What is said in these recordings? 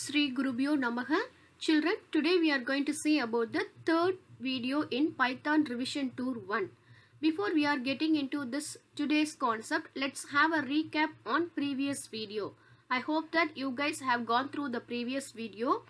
Sri Gurubhyo Namaha. Children, today we are going to see about the third video in Python Revision Tour 1. Before we are getting into this today's concept, let's have a recap on previous video. I hope that you guys have gone through the previous video.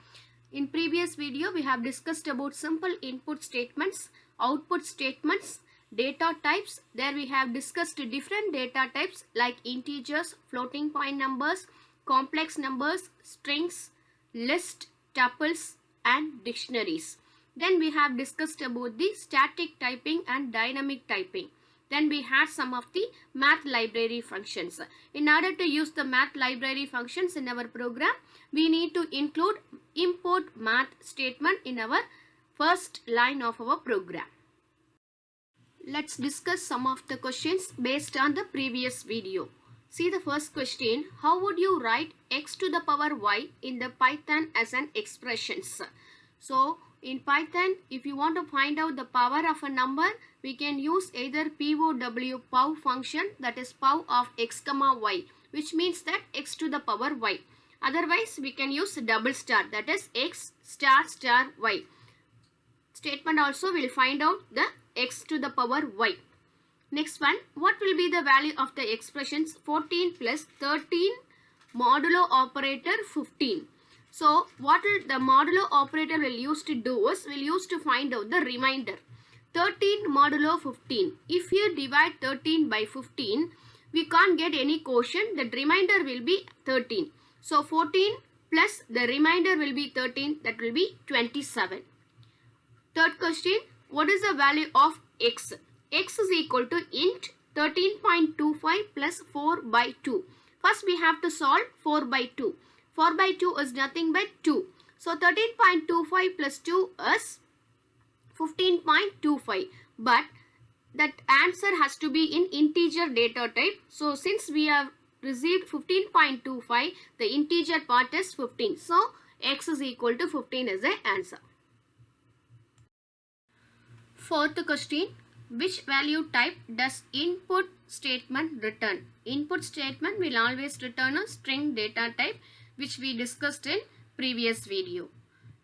In previous video, we have discussed about simple input statements, output statements, data types. There we have discussed different data types like integers, floating point numbers, complex numbers, strings, list, tuples and dictionaries. Then we have discussed about the static typing and dynamic typing. Then we had some of the math library functions. In order to use the math library functions in our program, we need to include import math statement in our first line of our program. Let's discuss some of the questions based on the previous video. See the first question. How would you write x to the power y in the Python as an expressions? So in Python, if you want to find out the power of a number, we can use either POW function, that is pow of x comma y, which means that x to the power y. Otherwise, we can use double star, that is x star star y. Statement also will find out the x to the power y. Next one, what will be the value of the expressions 14 plus 13 modulo operator 15? So what will the modulo operator will use to do is, will use to find out the remainder. 13 modulo 15. If you divide 13 by 15, we can't get any quotient. The remainder will be 13. So 14 plus the remainder will be 13. That will be 27. Third question, what is the value of x? X is equal to int 13.25 plus 4 by 2. First we have to solve 4 by 2. 4 by 2 is nothing but 2. So 13.25 plus 2 is 15.25. But that answer has to be in integer data type. So since we have received 15.25, the integer part is 15. So x is equal to 15 is the answer. Fourth question. Which value type does input statement return? Input statement will always return a string data type, which we discussed in previous video.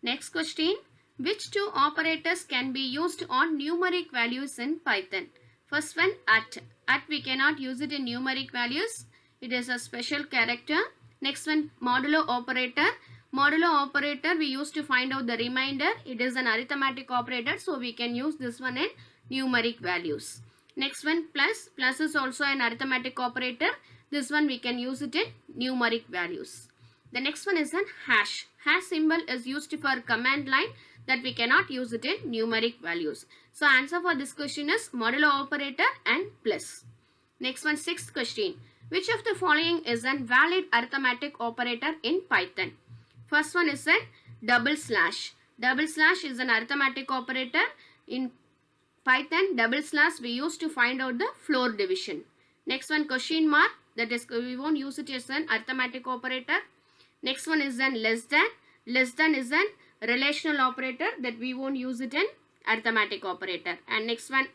Next question. Which two operators can be used on numeric values in Python? First one, at. At we cannot use it in numeric values. It is a special character. Next one, modulo operator. Modulo operator we use to find out the remainder. It is an arithmetic operator, so we can use this one in numeric values. Next one, plus. Plus is also an arithmetic operator. This one we can use it in numeric values. The next one is an hash. Hash symbol is used for command line, that we cannot use it in numeric values. So answer for this question is modulo operator and plus. Next one, sixth question. Which of the following is a valid arithmetic operator in Python? First one is a double slash. Double slash is an arithmetic operator. In Python, double slash we use to find out the floor division. Next one, question mark, that is we won't use it as an arithmetic operator. Next one is an less than. Less than is an relational operator, that we won't use it in arithmetic operator. And next one,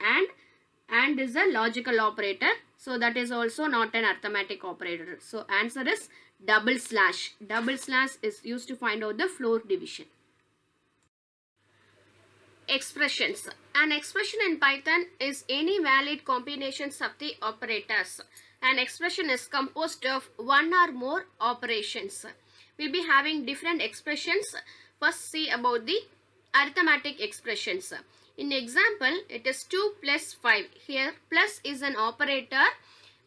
and is a logical operator, so that is also not an arithmetic operator. So answer is double slash. Double slash is used to find out the floor division. Expressions. An expression in Python is any valid combinations of the operators. An expression is composed of one or more operations. We'll be having different expressions. First see about the arithmetic expressions. In example, it is 2 plus 5. Here plus is an operator.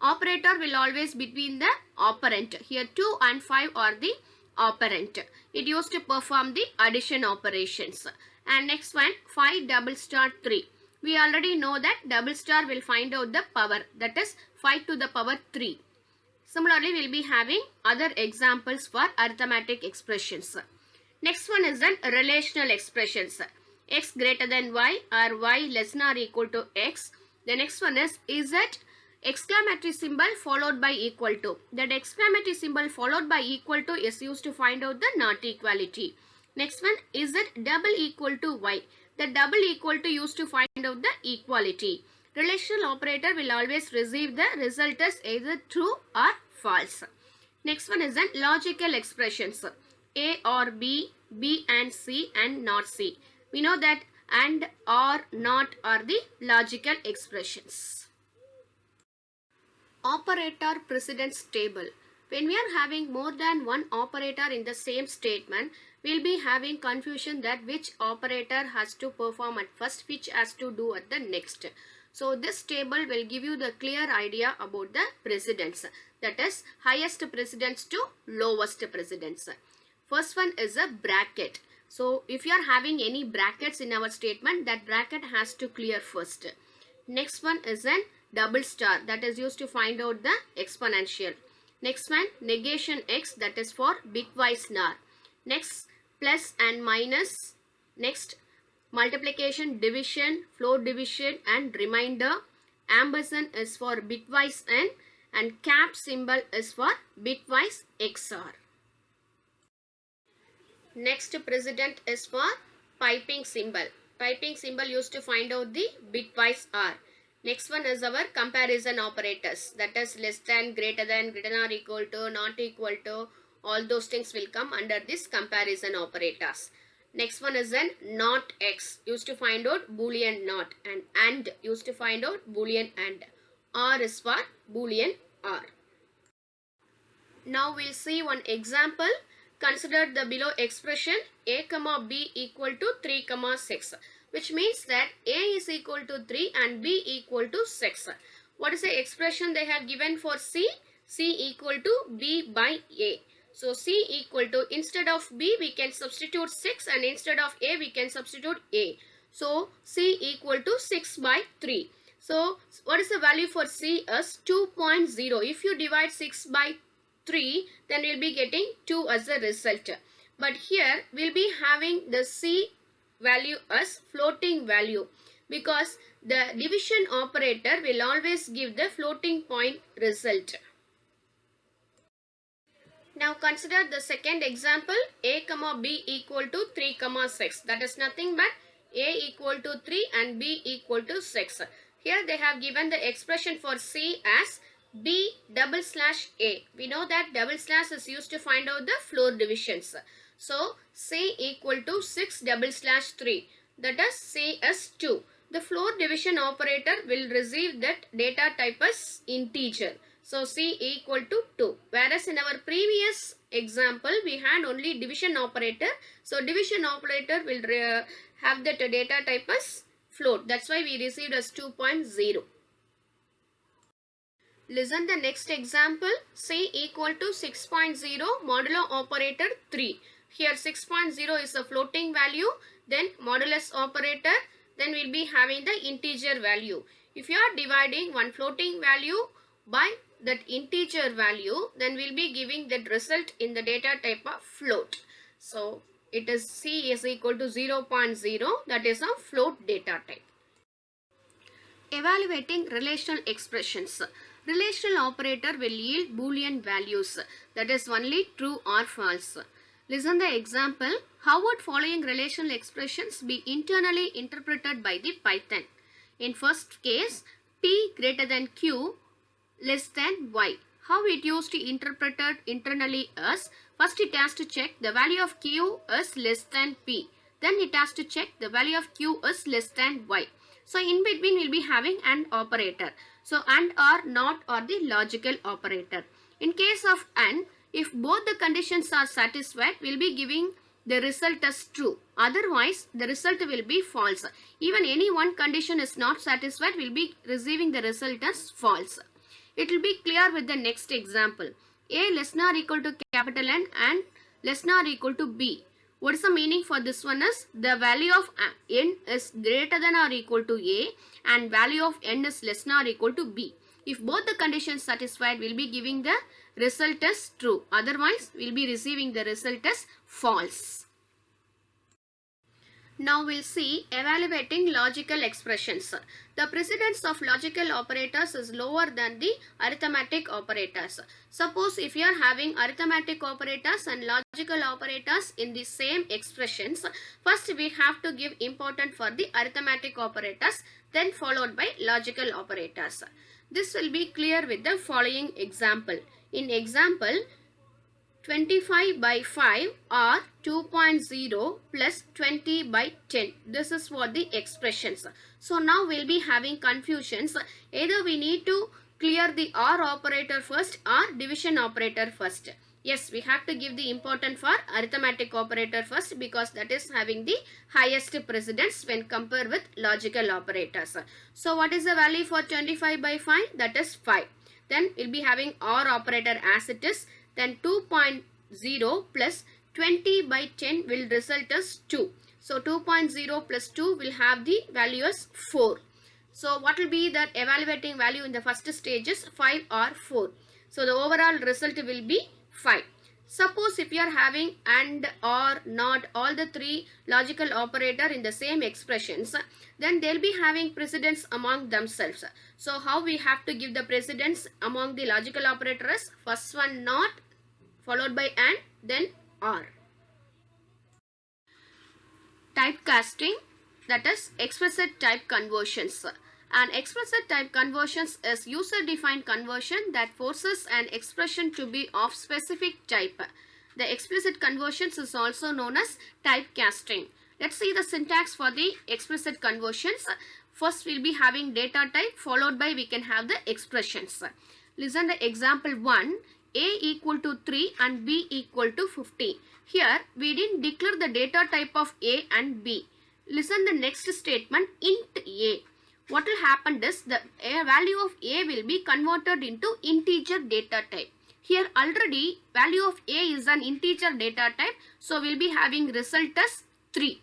Operator will always between the operand. Here 2 and 5 are the operand. It used to perform the addition operations. And next one, 5 double star 3. We already know that double star will find out the power, that is 5 to the power 3. Similarly, we will be having other examples for arithmetic expressions. Next one is an relational expressions. X greater than y or y less than or equal to x. The next one is z exclamatory symbol followed by equal to. That exclamatory symbol followed by equal to is used to find out the not equality. Next one, is it double equal to y? The double equal to used to find out the equality. Relational operator will always receive the result as either true or false. Next one is an logical expressions. A or B, B and C and not C. We know that and, or, not are the logical expressions. Operator precedence table. When we are having more than one operator in the same statement, we will be having confusion that which operator has to perform at first, which has to do at the next. So this table will give you the clear idea about the precedence, that is highest precedence to lowest precedence. First one is a bracket. So if you are having any brackets in our statement, that bracket has to clear first. Next one is an double star, that is used to find out the exponential. Next one, negation x, that is for bitwise NOR. Next, plus and minus. Next, multiplication, division, floor division and remainder. Ampersand is for bitwise n and cap symbol is for bitwise XOR. Next precedent is for piping symbol. Piping symbol used to find out the bitwise R. Next one is our comparison operators, that is less than, greater than or equal to, not equal to, all those things will come under this comparison operators. Next one is an not x, used to find out boolean not, and used to find out boolean and. R is for boolean R. Now we'll see one example. Consider the below expression a comma b equal to 3 comma 6, which means that a is equal to 3 and b equal to 6. What is the expression they have given for c? C equal to b by a. So c equal to, instead of b we can substitute 6 and instead of a we can substitute a. So c equal to 6 by 3. So what is the value for c is 2.0. If you divide 6 by 3, then we'll be getting 2 as a result. But here we'll be having the c value as floating value, because the division operator will always give the floating point result. Now consider the second example, a comma b equal to 3 comma 6. That is nothing but a equal to 3 and b equal to 6. Here they have given the expression for c as b double slash a. We know that double slash is used to find out the floor divisions. So c equal to 6 double slash 3. That is c is 2. The floor division operator will receive that data type as integer. So c equal to 2. Whereas in our previous example we had only division operator. So division operator will have that data type as float. That's why we received as 2.0. Listen the next example. C equal to 6.0 modulo operator 3. Here 6.0 is a floating value. Then modulus operator. Then we'll be having the integer value. If you are dividing one floating value by that integer value, then we'll be giving that result in the data type of float. So it is C is equal to 0.0, that is a float data type. Evaluating relational expressions. Relational operator will yield boolean values, that is only true or false. Listen the example. How would following relational expressions be internally interpreted by the Python? In first case, p greater than q less than y. How it used to interpret it internally is, first it has to check the value of q is less than p. Then it has to check the value of q is less than y. So in between we'll be having AND operator. So AND or not are the logical operator. In case of AND, if both the conditions are satisfied, we'll be giving the result as true. Otherwise, the result will be false. Even any one condition is not satisfied, we'll be receiving the result as false. It will be clear with the next example. A less than or equal to capital N and less than or equal to B. What is the meaning for this one is, the value of N is greater than or equal to A and value of N is less than or equal to B. If both the conditions satisfied, we'll be giving the result as true. Otherwise, we'll be receiving the result as false. Now we'll see evaluating logical expressions. The precedence of logical operators is lower than the arithmetic operators. Suppose if you are having arithmetic operators and logical operators in the same expressions, first we have to give importance for the arithmetic operators, then followed by logical operators. This will be clear with the following example. In example, 25 by 5 or 2.0 plus 20 by 10. This is what the expressions. So now we'll be having confusions. Either we need to clear the OR operator first or division operator first. Yes, we have to give the important for arithmetic operator first because that is having the highest precedence when compared with logical operators. So what is the value for 25 by 5? That is 5. Then we'll be having OR operator as it is. Then 2.0 plus 20 by 10 will result as 2. So 2.0 plus 2 will have the value as 4. So what will be that evaluating value in the first stage is 5 or 4. So the overall result will be 5. Suppose if you are having AND, OR, NOT, all the three logical operator in the same expressions, then they'll be having precedence among themselves. So how we have to give the precedence among the logical operators? First one NOT, followed by AND, then OR. Typecasting, that is explicit type conversions. An explicit type conversions is user-defined conversion that forces an expression to be of specific type. The explicit conversions is also known as typecasting. Let's see the syntax for the explicit conversions. First we'll be having data type, followed by we can have the expressions. Listen to example 1. A equal to 3 and B equal to 50. Here we didn't declare the data type of A and B. Listen the next statement, int A. What will happen is the value of A will be converted into integer data type. Here already value of A is an integer data type. So we'll be having result as 3.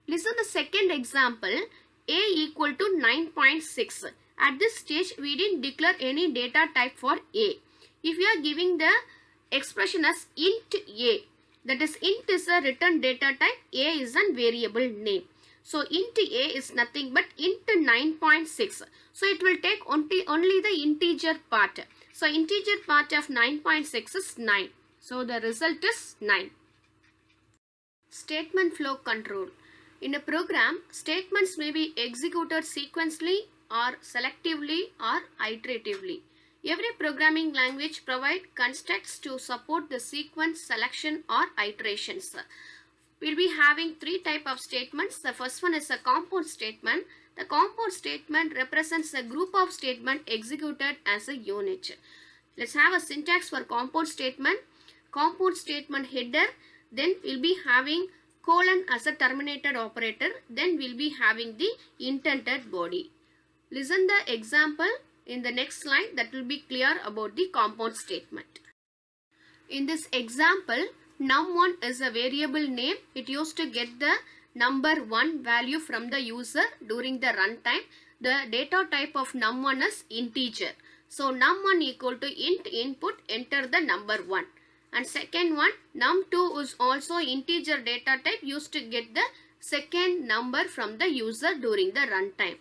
Listen the second example, A equal to 9.6. At this stage we didn't declare any data type for A. If we are giving the expression as int A, that is int is a return data type, A is a variable name. So int A is nothing but int 9.6. So it will take only the integer part. So integer part of 9.6 is 9. So the result is 9. Statement flow control. In a program, statements may be executed sequentially or selectively or iteratively. Every programming language provides constructs to support the sequence, selection or iterations. We'll be having three types of statements. The first one is a compound statement. The compound statement represents a group of statements executed as a unit. Let's have a syntax for compound statement. Compound statement header. Then we'll be having colon as a terminated operator. Then we'll be having the intended body. Listen the example in the next slide that will be clear about the compound statement. In this example, num1 is a variable name. It used to get the number 1 value from the user during the runtime. The data type of num1 is integer. So num1 equal to int input, enter the number 1. And second one, num2 is also integer data type, used to get the second number from the user during the runtime.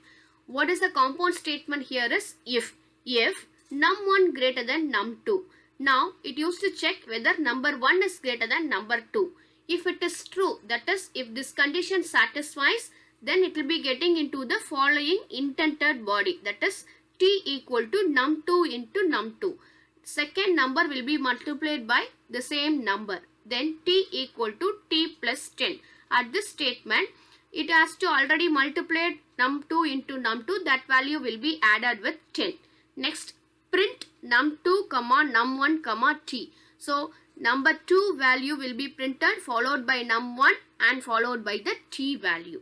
What is the compound statement here is if num1 greater than num2. Now it used to check whether number 1 is greater than number 2. If it is true, that is if this condition satisfies, then it will be getting into the following intended body, that is t equal to num2 into num2. Second number will be multiplied by the same number. Then t equal to t plus 10. At this statement, it has to already multiply num2 into num2. That value will be added with 10. Next, print num2 comma num1 comma t. So number 2 value will be printed, followed by num1 and followed by the t value.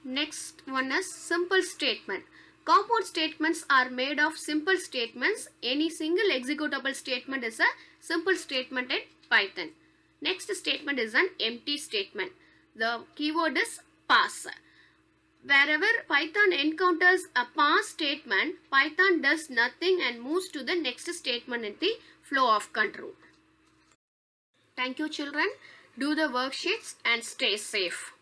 Next one is simple statement. Compound statements are made of simple statements. Any single executable statement is a simple statement in Python. Next statement is an empty statement. The keyword is pass. Wherever Python encounters a pass statement, Python does nothing and moves to the next statement in the flow of control. Thank you children. Do the worksheets and stay safe.